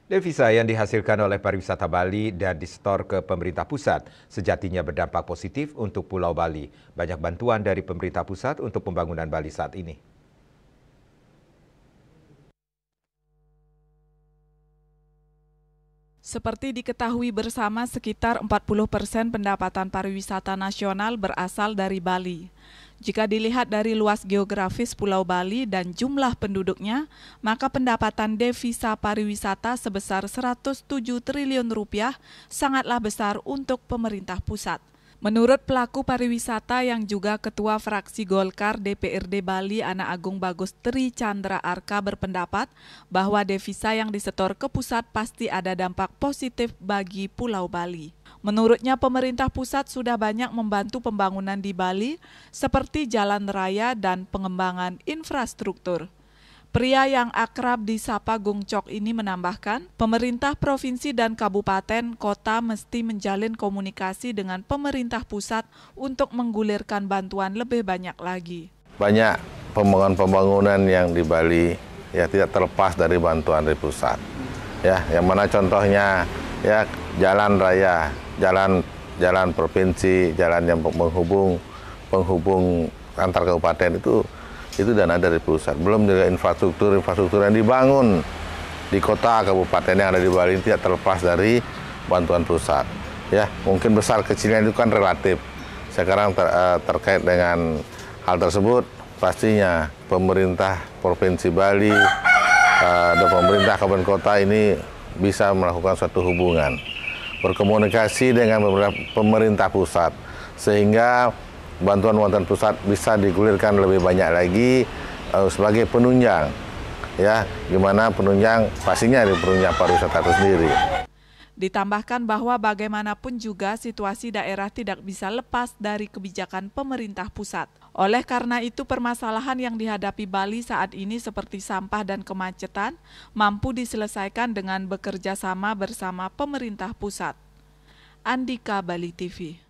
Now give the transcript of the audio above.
Devisa yang dihasilkan oleh pariwisata Bali dan disetor ke pemerintah pusat sejatinya berdampak positif untuk Pulau Bali. Banyak bantuan dari pemerintah pusat untuk pembangunan Bali saat ini. Seperti diketahui bersama, sekitar 40% pendapatan pariwisata nasional berasal dari Bali. Jika dilihat dari luas geografis Pulau Bali dan jumlah penduduknya, maka pendapatan devisa pariwisata sebesar 107 triliun rupiah sangatlah besar untuk pemerintah pusat. Menurut pelaku pariwisata yang juga Ketua Fraksi Golkar DPRD Bali Anak Agung Bagus Tri Chandra Arka berpendapat bahwa devisa yang disetor ke pusat pasti ada dampak positif bagi Pulau Bali. Menurutnya pemerintah pusat sudah banyak membantu pembangunan di Bali seperti jalan raya dan pengembangan infrastruktur. Pria yang akrab disapa Gung Chok ini menambahkan, pemerintah provinsi dan kabupaten kota mesti menjalin komunikasi dengan pemerintah pusat untuk menggulirkan bantuan lebih banyak lagi. Banyak pembangunan yang di Bali ya tidak terlepas dari bantuan dari pusat. Ya, yang mana contohnya ya jalan raya, jalan provinsi, jalan yang penghubung antar kabupaten itu dana dari pusat. Belum juga infrastruktur yang dibangun di kota kabupaten yang ada di Bali tidak terlepas dari bantuan pusat. Ya, mungkin besar kecilnya itu kan relatif. Sekarang terkait dengan hal tersebut, pastinya pemerintah Provinsi Bali dan pemerintah kabupaten kota ini bisa melakukan suatu hubungan, berkomunikasi dengan pemerintah pusat, sehingga bantuan-bantuan pusat bisa digulirkan lebih banyak lagi sebagai penunjang, ya, gimana penunjang pastinya di penunjang pariwisata itu sendiri. Ditambahkan bahwa bagaimanapun juga situasi daerah tidak bisa lepas dari kebijakan pemerintah pusat. Oleh karena itu permasalahan yang dihadapi Bali saat ini seperti sampah dan kemacetan mampu diselesaikan dengan bekerja sama bersama pemerintah pusat. Andika, Bali TV.